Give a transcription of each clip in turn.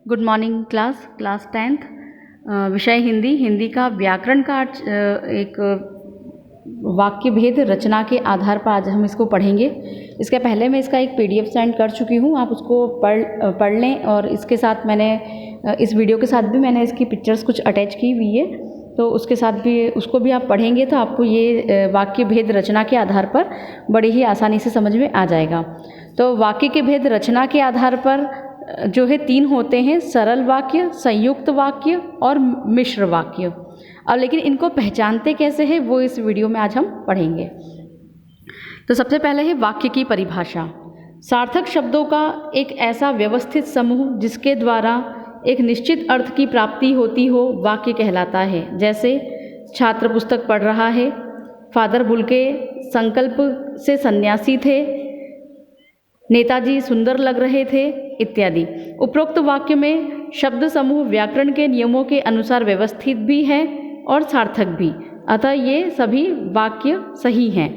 Good morning class 10th। विषय हिंदी का व्याकरण का एक वाक्य भेद रचना के आधार पर आज हम इसको पढ़ेंगे। इसके पहले मैं इसका एक PDF सेंड कर चुकी हूँ, आप उसको पढ़ लें। और इसके साथ मैंने इस वीडियो के साथ भी मैंने इसकी पिक्चर्स कुछ अटैच की हुई है, तो उसके साथ भी उसको भी आप पढ़ेंगे तो आपको ये वाक्य भेद रचना के आधार पर बड़ी ही आसानी से समझ में आ जाएगा। तो वाक्य के भेद रचना के आधार पर जो है 3 होते हैं, सरल वाक्य, संयुक्त वाक्य और मिश्र वाक्य। अब लेकिन इनको पहचानते कैसे हैं वो इस वीडियो में आज हम पढ़ेंगे। तो सबसे पहले है वाक्य की परिभाषा। सार्थक शब्दों का एक ऐसा व्यवस्थित समूह जिसके द्वारा एक निश्चित अर्थ की प्राप्ति होती हो वाक्य कहलाता है। जैसे छात्र पुस्तक पढ़ रहा है, फादर बुल्के संकल्प से सन्यासी थे, नेताजी सुंदर लग रहे थे इत्यादि। उपरोक्त वाक्य में शब्द समूह व्याकरण के नियमों के अनुसार व्यवस्थित भी है और सार्थक भी, अतः ये सभी वाक्य सही हैं।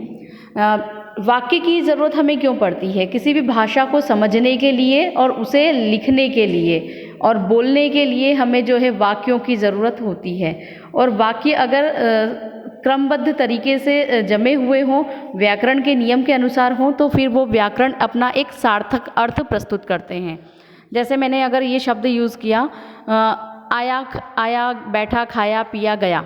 वाक्य की ज़रूरत हमें क्यों पड़ती है? किसी भी भाषा को समझने के लिए और उसे लिखने के लिए और बोलने के लिए हमें जो है वाक्यों की ज़रूरत होती है। और वाक्य अगर क्रमबद्ध तरीके से जमे हुए हों, व्याकरण के नियम के अनुसार हों, तो फिर वो व्याकरण अपना एक सार्थक अर्थ प्रस्तुत करते हैं। जैसे मैंने अगर ये शब्द यूज़ किया, आया बैठा खाया पिया गया,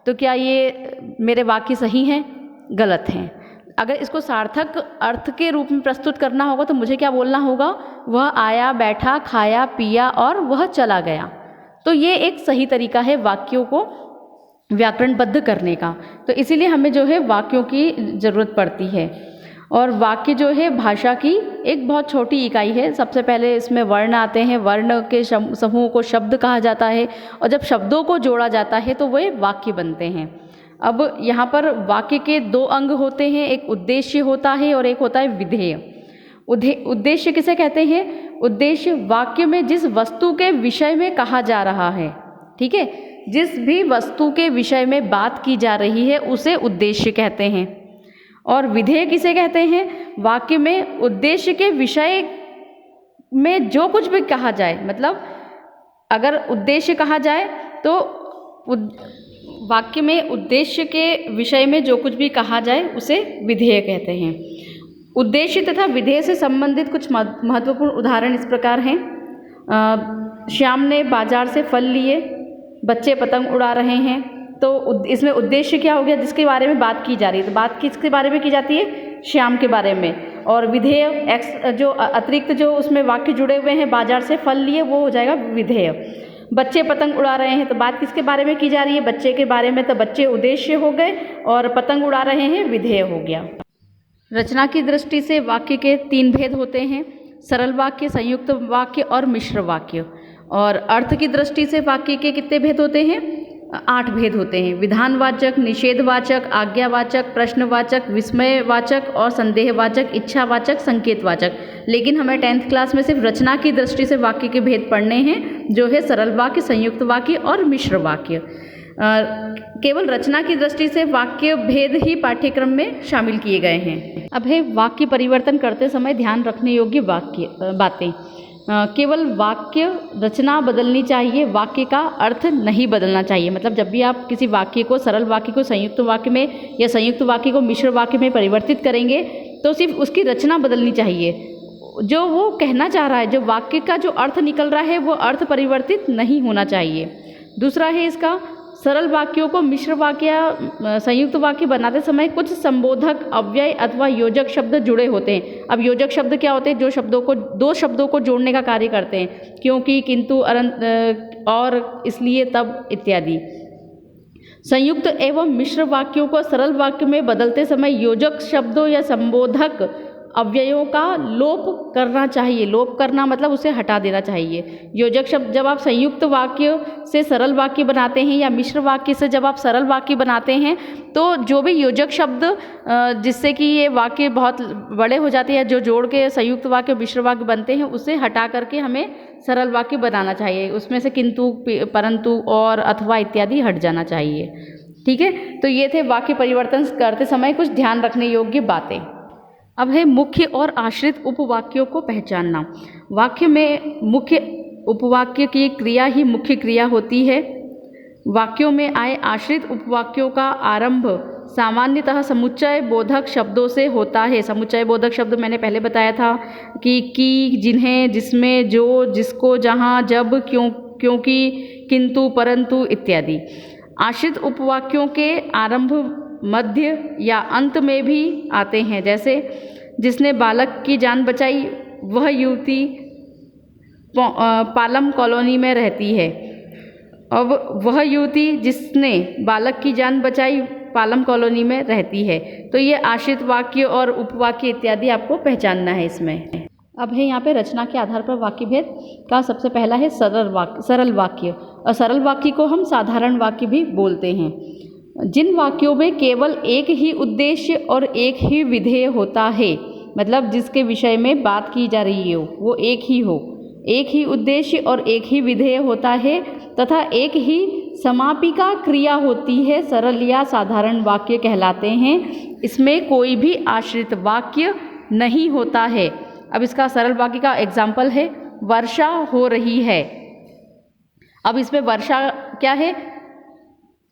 तो क्या ये मेरे वाक्य सही हैं? गलत हैं। अगर इसको सार्थक अर्थ के रूप में प्रस्तुत करना होगा तो मुझे क्या बोलना होगा? वह आया बैठा खाया पिया और वह चला गया। तो ये एक सही तरीका है वाक्यों को व्याकरणबद्ध करने का। तो इसीलिए हमें जो है वाक्यों की ज़रूरत पड़ती है। और वाक्य जो है भाषा की एक बहुत छोटी इकाई है। सबसे पहले इसमें वर्ण आते हैं, वर्ण के समूह को शब्द कहा जाता है, और जब शब्दों को जोड़ा जाता है तो वे वाक्य बनते हैं। अब यहाँ पर वाक्य के 2 अंग होते हैं, एक उद्देश्य होता है और एक होता है विधेय। उद्देश्य किसे कहते हैं? उद्देश्य वाक्य में जिस वस्तु के विषय में कहा जा रहा है, ठीक है, जिस भी वस्तु के विषय में बात की जा रही है उसे उद्देश्य कहते हैं। और विधेय किसे कहते हैं? वाक्य में उद्देश्य के विषय में जो कुछ भी कहा जाए, मतलब अगर उद्देश्य कहा जाए तो वाक्य में उद्देश्य के विषय में जो कुछ भी कहा जाए उसे विधेय कहते हैं। उद्देश्य तथा विधेय से संबंधित कुछ महत्वपूर्ण उदाहरण इस प्रकार हैं। श्याम ने बाजार से फल लिए, बच्चे पतंग उड़ा रहे हैं। तो इसमें उद्देश्य क्या हो गया? जिसके बारे में बात की जा रही है। तो बात किसके बारे में की जाती है? श्याम के बारे में। और विधेय जो अतिरिक्त जो उसमें वाक्य जुड़े हुए हैं, बाजार से फल लिए, वो हो जाएगा विधेय। बच्चे पतंग उड़ा रहे हैं, तो बात किसके बारे में की जा रही है? बच्चे के बारे में। तो बच्चे उद्देश्य हो गए और पतंग उड़ा रहे हैं विधेय हो गया। रचना की दृष्टि से वाक्य के 3 भेद होते हैं, सरल वाक्य, संयुक्त वाक्य और मिश्र वाक्य। और अर्थ की दृष्टि से वाक्य के कितने भेद होते हैं? 8 भेद होते हैं। विधानवाचक, निषेधवाचक, आज्ञावाचक, प्रश्नवाचक, विस्मयवाचक और संदेहवाचक, इच्छावाचक, संकेतवाचक। लेकिन हमें 10th क्लास में सिर्फ रचना की दृष्टि से वाक्य के भेद पढ़ने हैं, जो है सरल वाक्य, संयुक्त वाक्य और मिश्र वाक्य। केवल रचना की दृष्टि से वाक्य भेद ही पाठ्यक्रम में शामिल किए गए हैं। अब है वाक्य परिवर्तन करते समय ध्यान रखने योग्य बातें। केवल वाक्य रचना बदलनी चाहिए, वाक्य का अर्थ नहीं बदलना चाहिए। मतलब जब भी आप किसी वाक्य को, सरल वाक्य को संयुक्त वाक्य में या संयुक्त वाक्य को मिश्र वाक्य में परिवर्तित करेंगे तो सिर्फ उसकी रचना बदलनी चाहिए। जो वो कहना चाह रहा है, जो वाक्य का जो अर्थ निकल रहा है, वो अर्थ परिवर्तित नहीं होना चाहिए। दूसरा है इसका, सरल वाक्यों को मिश्र वाक्य या संयुक्त वाक्य बनाते समय कुछ संबोधक, अव्यय अथवा योजक शब्द जुड़े होते हैं। अब योजक शब्द क्या होते हैं? जो शब्दों को, 2 शब्दों को जोड़ने का कार्य करते हैं, क्योंकि, किंतु, और, इसलिए, तब इत्यादि। संयुक्त एवं मिश्र वाक्यों को सरल वाक्य में बदलते समय योजक शब्दों या संबोधक अव्ययों का लोप करना चाहिए। लोप करना मतलब उसे हटा देना चाहिए। योजक शब्द जब आप संयुक्त वाक्य से सरल वाक्य बनाते हैं या मिश्र वाक्य से जब आप सरल वाक्य बनाते हैं, तो जो भी योजक शब्द जिससे कि ये वाक्य बहुत बड़े हो जाते हैं, जो जोड़ के संयुक्त वाक्य मिश्र वाक्य बनते हैं, उसे हटा करके हमें सरल वाक्य बनाना चाहिए। उसमें से किंतु, परंतु, और, अथवा इत्यादि हट जाना चाहिए। ठीक है, तो ये थे वाक्य परिवर्तन करते समय कुछ ध्यान रखने योग्य बातें। अब है मुख्य और आश्रित उपवाक्यों को पहचानना। वाक्य में मुख्य उपवाक्य की क्रिया ही मुख्य क्रिया होती है। वाक्यों में आए आश्रित उपवाक्यों का आरंभ सामान्यतः समुच्चय बोधक शब्दों से होता है। समुच्चय बोधक शब्द मैंने पहले बताया था कि, जिन्हें, जिसमें, जो, जिसको, जहाँ, जब, क्यों, क्योंकि, किंतु, परंतु इत्यादि। आश्रित उपवाक्यों के आरंभ, मध्य या अंत में भी आते हैं। जैसे जिसने बालक की जान बचाई वह युवती पालम कॉलोनी में रहती है। अब वह युवती जिसने बालक की जान बचाई पालम कॉलोनी में रहती है। तो ये आश्रित वाक्य और उपवाक्य इत्यादि आपको पहचानना है इसमें। अब है यहाँ पे रचना के आधार पर वाक्य भेद का। सबसे पहला है सरल वाक्य, और सरल वाक्य को हम साधारण वाक्य भी बोलते हैं। जिन वाक्यों में केवल एक ही उद्देश्य और एक ही विधेय होता है, मतलब जिसके विषय में बात की जा रही हो वो एक ही हो, एक ही उद्देश्य और एक ही विधेय होता है तथा एक ही समापिका क्रिया होती है, सरल या साधारण वाक्य कहलाते हैं। इसमें कोई भी आश्रित वाक्य नहीं होता है। अब इसका सरल वाक्य का एग्जाम्पल है, वर्षा हो रही है। अब इसमें वर्षा क्या है,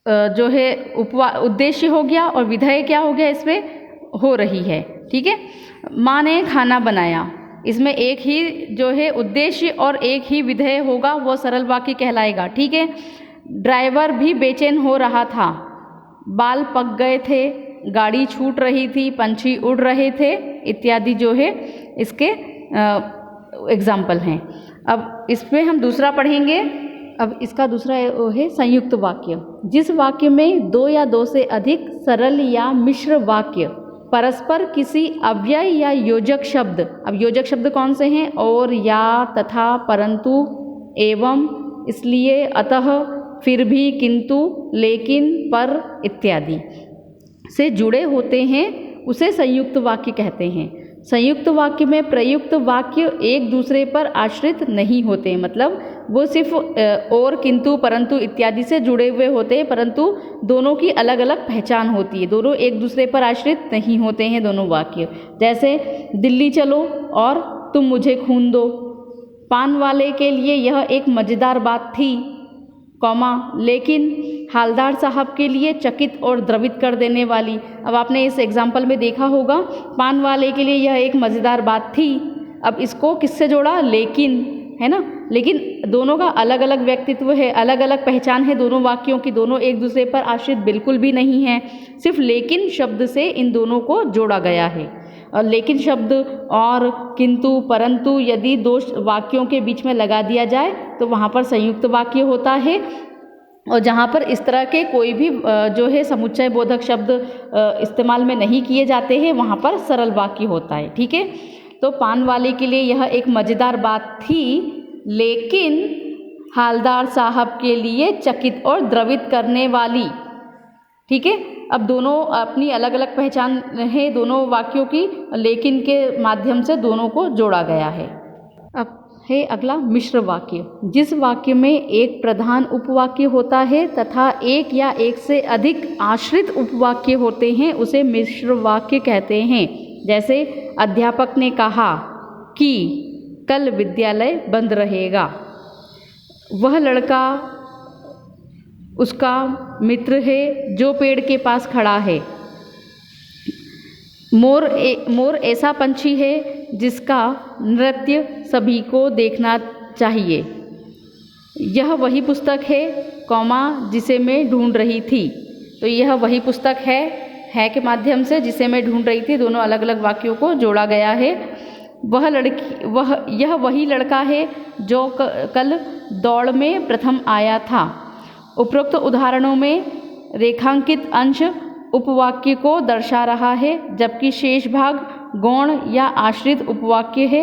जो है उद्देश्य हो गया और विधेय क्या हो गया, इसमें हो रही है। ठीक है। माँ ने खाना बनाया, इसमें एक ही जो है उद्देश्य और एक ही विधेय होगा, वो सरल वाक्य कहलाएगा। ठीक है। ड्राइवर भी बेचैन हो रहा था, बाल पक गए थे, गाड़ी छूट रही थी, पंछी उड़ रहे थे इत्यादि जो है इसके एग्जाम्पल हैं। अब इसमें हम दूसरा पढ़ेंगे। अब इसका दूसरा है संयुक्त वाक्य। जिस वाक्य में दो या दो से अधिक सरल या मिश्र वाक्य परस्पर किसी अव्यय या योजक शब्द, अब योजक शब्द कौन से हैं, और, या, तथा, परंतु, एवं, इसलिए, अतः, फिर भी, किंतु, लेकिन, पर इत्यादि से जुड़े होते हैं, उसे संयुक्त वाक्य कहते हैं। संयुक्त वाक्य में प्रयुक्त वाक्य एक दूसरे पर आश्रित नहीं होते, मतलब वो सिर्फ और, किंतु, परंतु इत्यादि से जुड़े हुए होते हैं, परंतु दोनों की अलग अलग पहचान होती है, दोनों एक दूसरे पर आश्रित नहीं होते हैं दोनों वाक्य। जैसे दिल्ली चलो और तुम मुझे खून दो। पान वाले के लिए यह एक मज़ेदार बात थी, कॉमा, लेकिन हालदार साहब के लिए चकित और द्रवित कर देने वाली। अब आपने इस एग्जाम्पल में देखा होगा, पान वाले के लिए यह एक मज़ेदार बात थी। अब इसको किससे जोड़ा, लेकिन, है ना। लेकिन दोनों का अलग अलग व्यक्तित्व है, अलग अलग पहचान है दोनों वाक्यों की, दोनों एक दूसरे पर आश्रित बिल्कुल भी नहीं है। सिर्फ लेकिन शब्द से इन दोनों को जोड़ा गया है। और लेकिन शब्द और, किंतु, परंतु यदि दो वाक्यों के बीच में लगा दिया जाए तो वहाँ पर संयुक्त वाक्य होता है। और जहाँ पर इस तरह के कोई भी जो है समुच्चय बोधक शब्द इस्तेमाल में नहीं किए जाते हैं, वहाँ पर सरल वाक्य होता है। ठीक है। तो पान वाले के लिए यह एक मज़ेदार बात थी, लेकिन हालदार साहब के लिए चकित और द्रवित करने वाली। ठीक है। अब दोनों अपनी अलग अलग पहचान है दोनों वाक्यों की, लेकिन के माध्यम से दोनों को जोड़ा गया है। अब है अगला मिश्र वाक्य। जिस वाक्य में एक प्रधान उपवाक्य होता है तथा एक या एक से अधिक आश्रित उपवाक्य होते हैं, उसे मिश्र वाक्य कहते हैं। जैसे अध्यापक ने कहा कि कल विद्यालय बंद रहेगा। वह लड़का उसका मित्र है जो पेड़ के पास खड़ा है। मोर ऐसा पंछी है जिसका नृत्य सभी को देखना चाहिए। यह वही पुस्तक है, कॉमा, जिसे मैं ढूंढ रही थी। तो यह वही पुस्तक है के माध्यम से जिसे मैं ढूंढ रही थी, दोनों अलग अलग वाक्यों को जोड़ा गया है। यह वही लड़का है जो कल दौड़ में प्रथम आया था। उपरोक्त उदाहरणों में रेखांकित अंश उपवाक्य को दर्शा रहा है, जबकि शेष भाग गौण या आश्रित उपवाक्य है।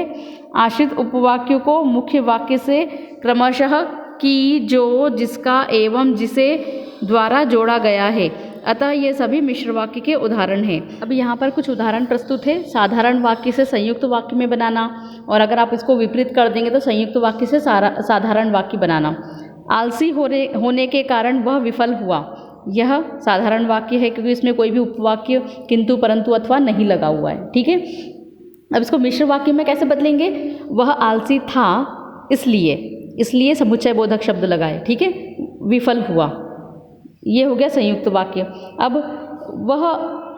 आश्रित उपवाक्यों को मुख्य वाक्य से क्रमशः की, जो, जिसका एवं जिसे द्वारा जोड़ा गया है। अतः ये सभी मिश्र वाक्य के उदाहरण हैं। अब यहाँ पर कुछ उदाहरण प्रस्तुत है। साधारण वाक्य से संयुक्त वाक्य में बनाना, और अगर आप इसको विपरीत कर देंगे तो संयुक्त वाक्य से साधारण वाक्य बनाना। आलसी होने के कारण वह विफल हुआ। यह साधारण वाक्य है क्योंकि इसमें कोई भी उपवाक्य, किंतु, परंतु अथवा नहीं लगा हुआ है। ठीक है। अब इसको मिश्र वाक्य में कैसे बदलेंगे, वह आलसी था इसलिए। इसलिए समुच्चय बोधक शब्द लगाए, ठीक है, विफल हुआ। ये हो गया संयुक्त वाक्य। अब वह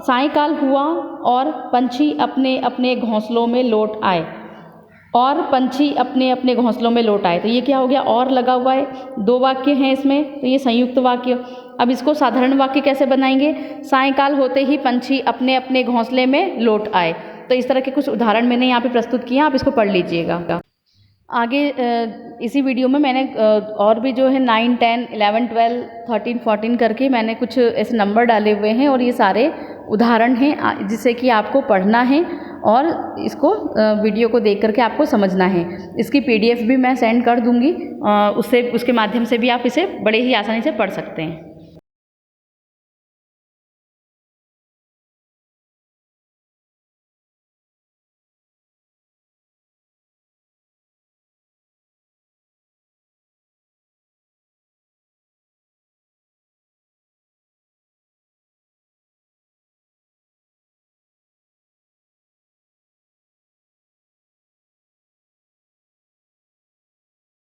सायंकाल हुआ और पंछी अपने अपने घोंसलों में लौट आए, और पंछी अपने अपने घोंसलों में लौट आए, तो ये क्या हो गया, और लगा हुआ है, 2 वाक्य हैं इसमें, तो ये संयुक्त वाक्य। अब इसको साधारण वाक्य कैसे बनाएंगे, सायंकाल होते ही पंछी अपने अपने घोंसले में लौट आए। तो इस तरह के कुछ उदाहरण मैंने यहाँ पे प्रस्तुत किए, आप इसको पढ़ लीजिएगा। आगे इसी वीडियो में मैंने और भी जो है 9, 10, 11, 12, 13, 14 करके मैंने कुछ ऐसे नंबर डाले हुए हैं, और ये सारे उदाहरण हैं जिससे कि आपको पढ़ना है और इसको वीडियो को देख करके आपको समझना है। इसकी PDF भी मैं सेंड कर दूँगी, उसके माध्यम से भी आप इसे बड़े ही आसानी से पढ़ सकते हैं।